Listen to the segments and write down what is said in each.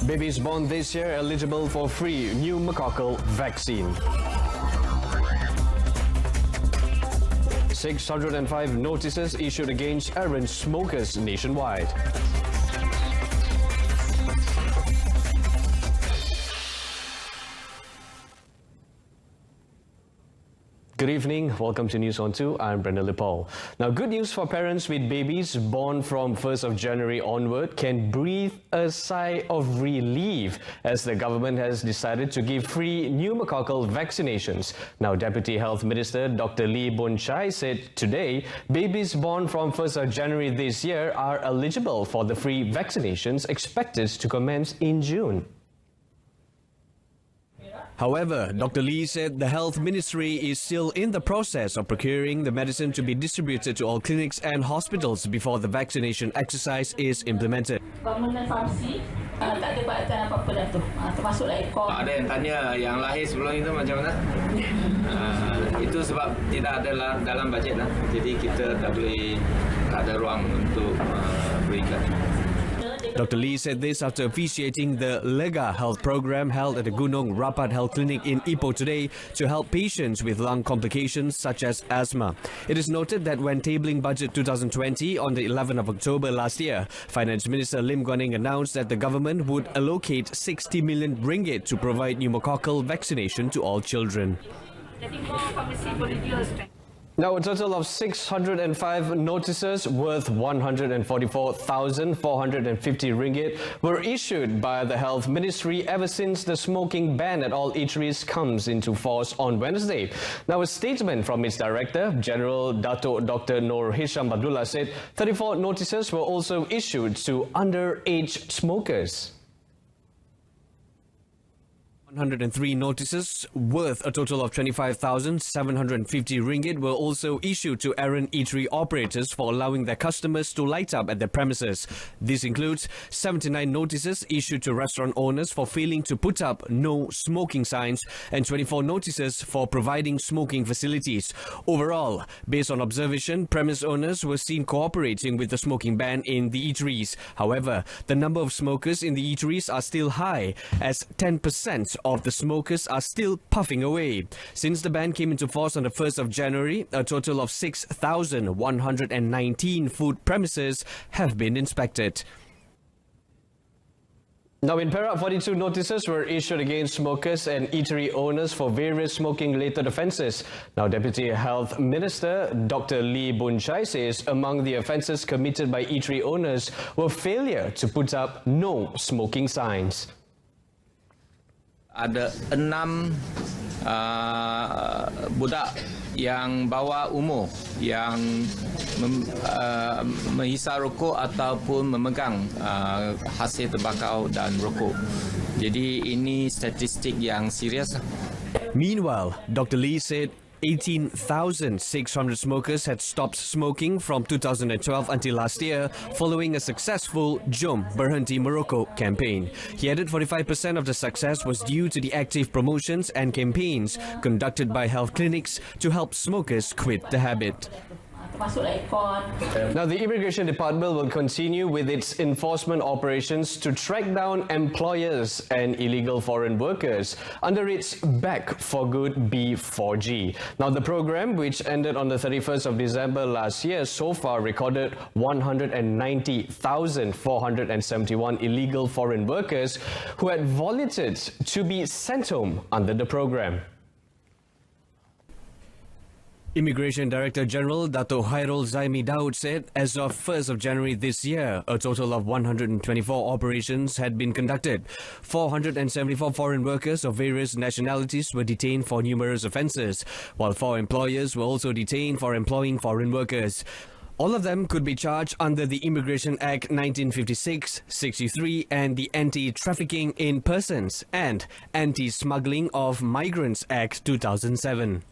Babies born this year eligible for free pneumococcal vaccine. 605 notices issued against errant smokers nationwide. Good evening. Welcome to News on 2. I'm Brenda Lipol. Now, good news for parents with babies born from 1st of January onward can breathe a sigh of relief as the government has decided to give free pneumococcal vaccinations. Now, Deputy Health Minister Dr. Lee Boon Chye said today babies born from 1st of January this year are eligible for the free vaccinations expected to commence in June. However, Dr. Lee said the Health Ministry is still in the process of procuring the medicine to be distributed to all clinics and hospitals before the vaccination exercise is implemented. Bangunan farmasi, tak ada peralatan apa-apa dah tu. Termasuklah ekor. Ada yang tanya yang lahir sebelum itu macam mana? Itu sebab tidak ada dalam bajet lah. Jadi kita tak ada ruang untuk berikan. Dr. Lee said this after officiating the Lega Health Program held at the Gunung Rapat Health Clinic in Ipoh today to help patients with lung complications such as asthma. It is noted that when tabling Budget 2020 on the 11th of October last year, Finance Minister Lim Guan Eng announced that the government would allocate 60 million ringgit to provide pneumococcal vaccination to all children. Now, a total of 605 notices worth 144,450 ringgit were issued by the Health Ministry ever since the smoking ban at all eateries comes into force on Wednesday. Now, a statement from its Director General Dato' Dr. Noor Hisham Abdullah said 34 notices were also issued to underage smokers. 103 notices worth a total of 25,750 ringgit were also issued to errant eatery operators for allowing their customers to light up at their premises. This includes 79 notices issued to restaurant owners for failing to put up no smoking signs and 24 notices for providing smoking facilities. Overall, based on observation, premise owners were seen cooperating with the smoking ban in the eateries. However, the number of smokers in the eateries are still high, as 10% of the smokers are still puffing away. Since the ban came into force on the 1st of January, a total of 6,119 food premises have been inspected. Now, in Perak, 42 notices were issued against smokers and eatery owners for various smoking-related offences. Now, Deputy Health Minister Dr. Lee Boon Chye says among the offences committed by eatery owners were failure to put up no smoking signs. Ada 6 budak yang bawah umur yang menghisap rokok ataupun memegang hasil tembakau dan rokok. Jadi ini statistik yang serius. Meanwhile, Dr. Lee said 18,600 smokers had stopped smoking from 2012 until last year following a successful Jom Berhenti Merokok campaign. He added 45% of the success was due to the active promotions and campaigns conducted by health clinics to help smokers quit the habit. Now, the Immigration Department will continue with its enforcement operations to track down employers and illegal foreign workers under its Back for Good B4G. Now, the program, which ended on the 31st of December last year, so far recorded 190,471 illegal foreign workers who had volunteered to be sent home under the program. Immigration Director General Dato' Hairul Zaimi Daud said as of 1st of January this year, a total of 124 operations had been conducted. 474 foreign workers of various nationalities were detained for numerous offences, while 4 employers were also detained for employing foreign workers. All of them could be charged under the Immigration Act 1956, 63 and the Anti-Trafficking in Persons and Anti-Smuggling of Migrants Act 2007.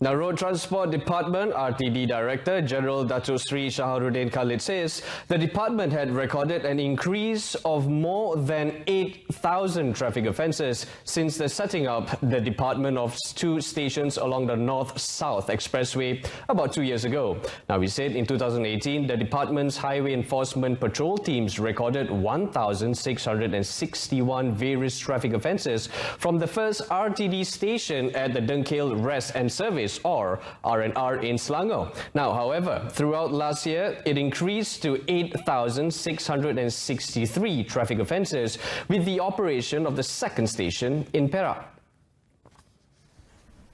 Now, Road Transport Department RTD Director General Datuk Sri Shaharuddin Khalid says the department had recorded an increase of more than 8,000 traffic offences since the setting up the department of 2 stations along the North-South Expressway about 2 years ago. Now, he said in 2018, the department's highway enforcement patrol teams recorded 1,661 various traffic offences from the first RTD station at the Dengkil Rest and Service or R&R in Selangor. Now, however, throughout last year, it increased to 8,663 traffic offences with the operation of the second station in Perak.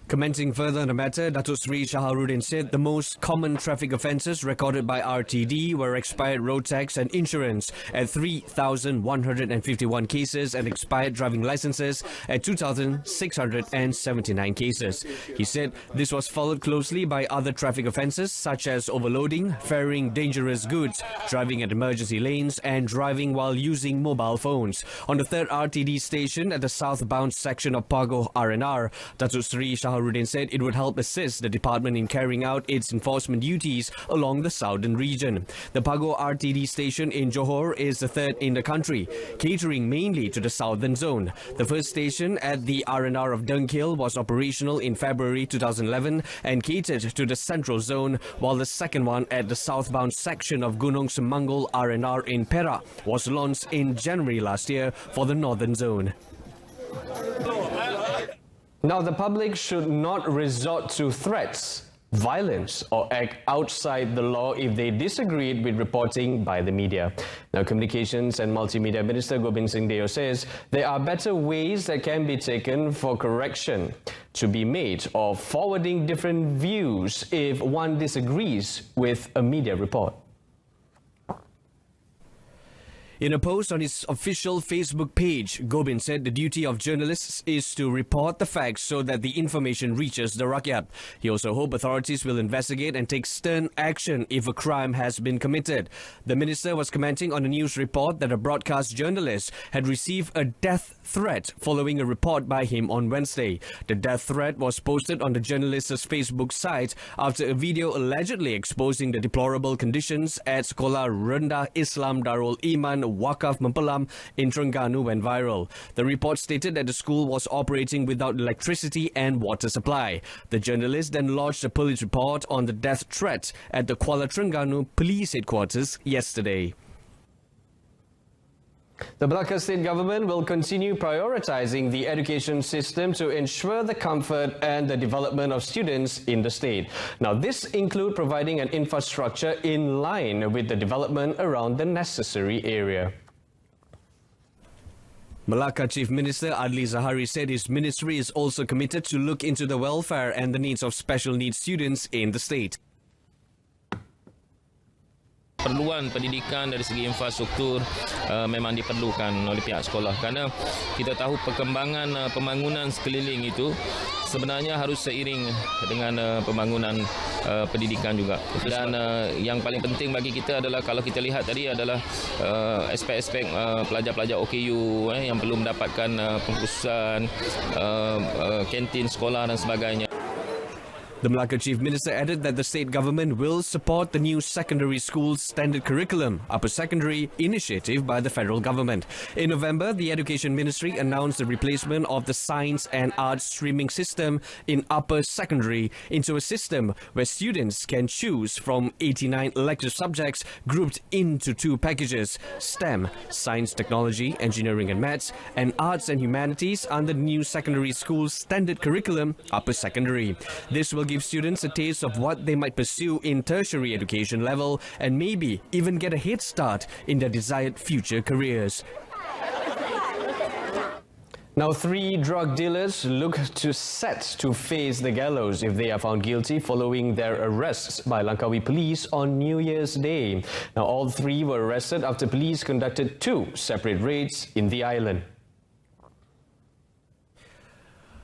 Commenting further on the matter, Datuk Sri Shaharuddin said the most common traffic offences recorded by RTD were expired road tax and insurance at 3,151 cases and expired driving licences at 2,679 cases. He said this was followed closely by other traffic offences such as overloading, ferrying dangerous goods, driving at emergency lanes and driving while using mobile phones. On the third RTD station at the southbound section of Pagoh R&R, Datuk Sri Shaharuddin said it would help assist the department in carrying out its enforcement duties along the southern region. The Pagoh RTD station in Johor is the third in the country, catering mainly to the southern zone. The first station at the R&R of Dengkil was operational in February 2011 and catered to the central zone, while the second one at the southbound section of Gunung Semanggol R&R in Perak was launched in January last year for the northern zone. Now, the public should not resort to threats, violence or act outside the law if they disagreed with reporting by the media. Now, Communications and Multimedia Minister Gobind Singh Deo says there are better ways that can be taken for correction to be made of forwarding different views if one disagrees with a media report. In a post on his official Facebook page, Gobind said the duty of journalists is to report the facts so that the information reaches the rakyat. He also hoped authorities will investigate and take stern action if a crime has been committed. The minister was commenting on a news report that a broadcast journalist had received a death threat following a report by him on Wednesday. The death threat was posted on the journalist's Facebook site after a video allegedly exposing the deplorable conditions at Sekolah Rendah Islam Darul Iman Wakaf Mempelam in Terengganu went viral. The report stated that the school was operating without electricity and water supply. The journalist then lodged a police report on the death threat at the Kuala Terengganu Police Headquarters yesterday. The Melaka State Government will continue prioritising the education system to ensure the comfort and the development of students in the state. Now, this includes providing an infrastructure in line with the development around the necessary area. Melaka Chief Minister Adli Zahari said his ministry is also committed to look into the welfare and the needs of special needs students in the state. Perluan pendidikan dari segi infrastruktur memang diperlukan oleh pihak sekolah kerana kita tahu perkembangan pembangunan sekeliling itu sebenarnya harus seiring dengan pembangunan pendidikan juga. Dan yang paling penting bagi kita adalah kalau kita lihat tadi adalah aspek-aspek pelajar-pelajar OKU yang perlu mendapatkan pengkhususan kantin sekolah dan sebagainya. The Melaka Chief Minister added that the state government will support the new secondary school standard curriculum, upper secondary initiative by the federal government. In November, the Education Ministry announced the replacement of the science and arts streaming system in upper secondary into a system where students can choose from 89 elective subjects grouped into 2 packages: STEM, Science, Technology, Engineering and Maths, and Arts and Humanities under the new secondary school standard curriculum, upper secondary. This will give students a taste of what they might pursue in tertiary education level and maybe even get a head start in their desired future careers. Now, 3 drug dealers look set to face the gallows if they are found guilty following their arrests by Langkawi police on New Year's Day. Now, all 3 were arrested after police conducted 2 separate raids in the island.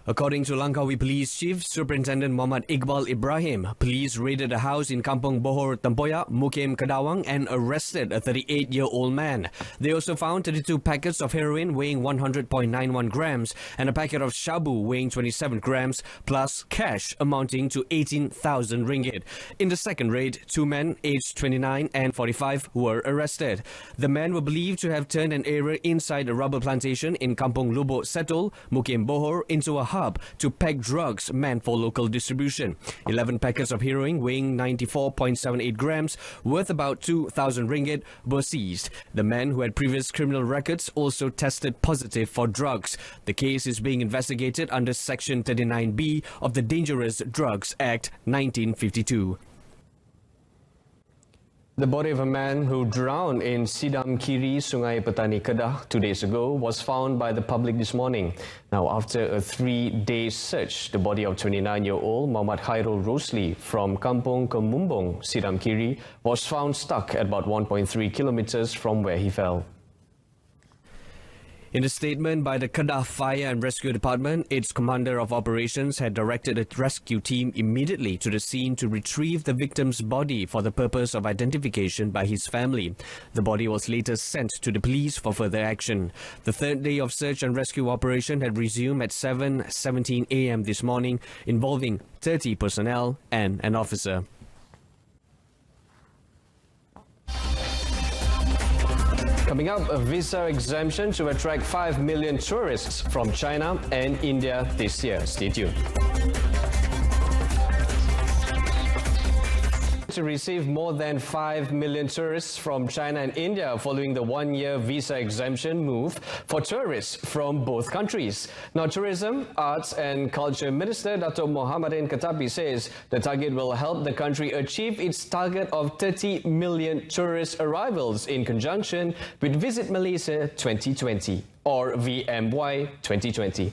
According to Langkawi Police Chief Superintendent Muhammad Iqbal Ibrahim, police raided a house in Kampung Bohor Tempoyak, Mukim Kedawang and arrested a 38-year-old man. They also found 32 packets of heroin weighing 100.91 grams and a packet of shabu weighing 27 grams plus cash amounting to 18,000 ringgit. In the second raid, two men aged 29 and 45 were arrested. The men were believed to have turned an area inside a rubber plantation in Kampung Lubuk Setul, Mukim Bohor into a hub to pack drugs meant for local distribution. 11 packets of heroin weighing 94.78 grams worth about 2,000 ringgit were seized. The men who had previous criminal records also tested positive for drugs. The case is being investigated under Section 39B of the Dangerous Drugs Act 1952. The body of a man who drowned in Sidam Kiri, Sungai Petani, Kedah 2 days ago was found by the public this morning. Now, after a 3-day search, the body of 29-year-old Muhammad Khairul Rosli from Kampung Kemumbung, Sidam Kiri, was found stuck at about 1.3 kilometers from where he fell. In a statement by the Kedah Fire and Rescue Department, its commander of operations had directed a rescue team immediately to the scene to retrieve the victim's body for the purpose of identification by his family. The body was later sent to the police for further action. The third day of search and rescue operation had resumed at 7:17 a.m. this morning, involving 30 personnel and an officer. Coming up, a visa exemption to attract 5 million tourists from China and India this year. Stay tuned. To receive more than 5 million tourists from China and India following the one-year visa exemption move for tourists from both countries. Now, Tourism, Arts and Culture Minister Dato' Muhammad Azmin Ali says the target will help the country achieve its target of 30 million tourist arrivals in conjunction with Visit Malaysia 2020 or VMY 2020.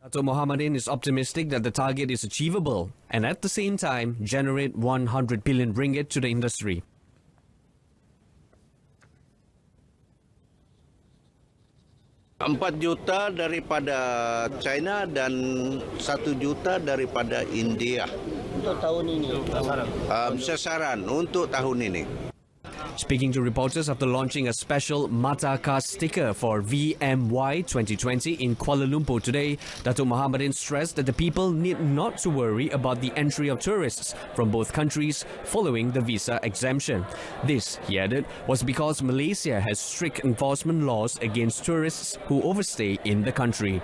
Dato' Muhammadin is optimistic that the target is achievable and at the same time generate 100 billion ringgit to the industry. Empat juta daripada China dan 1 juta daripada India. Untuk tahun ini? Sasaran untuk tahun ini. Speaking to reporters after launching a special Mata Car sticker for VMY 2020 in Kuala Lumpur today, Dato' Muhammadin stressed that the people need not to worry about the entry of tourists from both countries following the visa exemption. This, he added, was because Malaysia has strict enforcement laws against tourists who overstay in the country.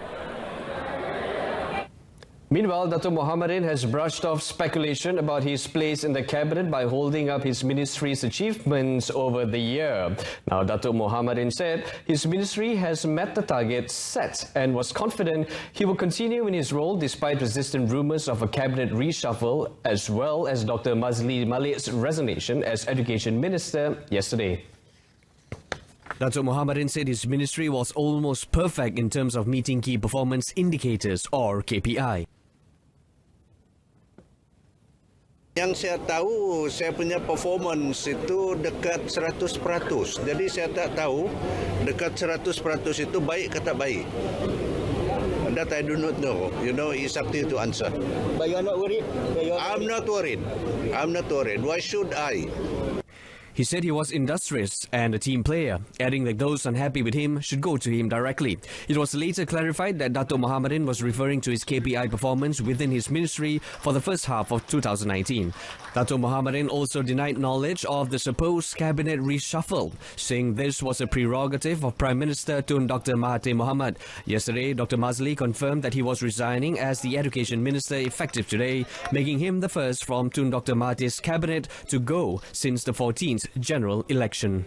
Meanwhile, Dato' Muhammadin has brushed off speculation about his place in the cabinet by holding up his ministry's achievements over the year. Now, Dato' Muhammadin said his ministry has met the target set and was confident he will continue in his role despite resistant rumours of a cabinet reshuffle, as well as Dr. Mazli Malik's resignation as Education Minister yesterday. Dato' Muhammadin said his ministry was almost perfect in terms of meeting key performance indicators or KPI. Yang saya tahu, saya punya performance itu dekat 100%. Jadi saya tak tahu dekat 100% itu baik ke tak baik. That I do not know. You know, it's up to you to answer. But you're not worried? I'm not worried. I'm not worried. Why should I? He said he was industrious and a team player, adding that those unhappy with him should go to him directly. It was later clarified that Dato' Muhammadin was referring to his KPI performance within his ministry for the first half of 2019. Dato' Muhammadin also denied knowledge of the supposed cabinet reshuffle, saying this was a prerogative of Prime Minister Tun Dr. Mahathir Mohamad. Yesterday, Dr. Mazli confirmed that he was resigning as the Education Minister effective today, making him the first from Tun Dr. Mahathir's cabinet to go since the 14th general election.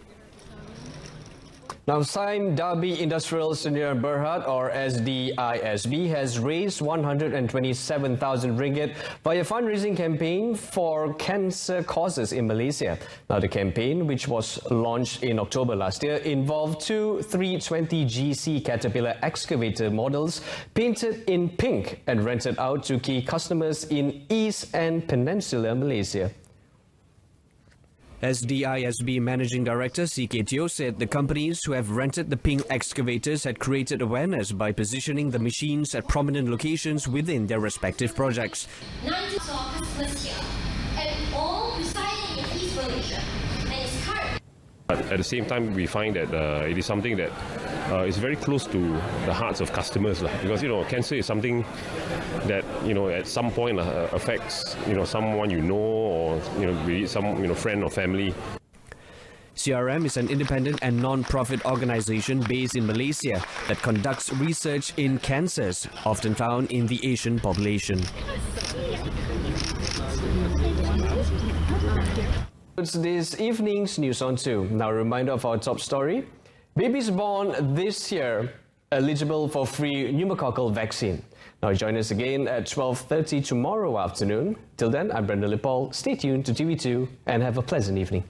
Now, Sime Dobby Industrial Sdn Berhad, or SDISB, has raised 127,000 ringgit via a fundraising campaign for cancer causes in Malaysia. Now, the campaign, which was launched in October last year, involved two 320GC Caterpillar excavator models painted in pink and rented out to key customers in East and Peninsular Malaysia. SDISB Managing Director C.K. Teo said the companies who have rented the pink excavators had created awareness by positioning the machines at prominent locations within their respective projects. 90 of our customers here, and all residing in East Malaysia, and it's current. But at the same time, we find that it is something that is very close to the hearts of customers, because cancer is something that at some point affects someone or be it some friend or family. CRM is an independent and non-profit organization based in Malaysia that conducts research in cancers often found in the Asian population. It's this evening's News on 2. Now a reminder of our top story. Babies born this year eligible for free pneumococcal vaccine. Now join us again at 12:30 tomorrow afternoon. Till then, I'm Brenda Lipol. Stay tuned to TV2 and have a pleasant evening.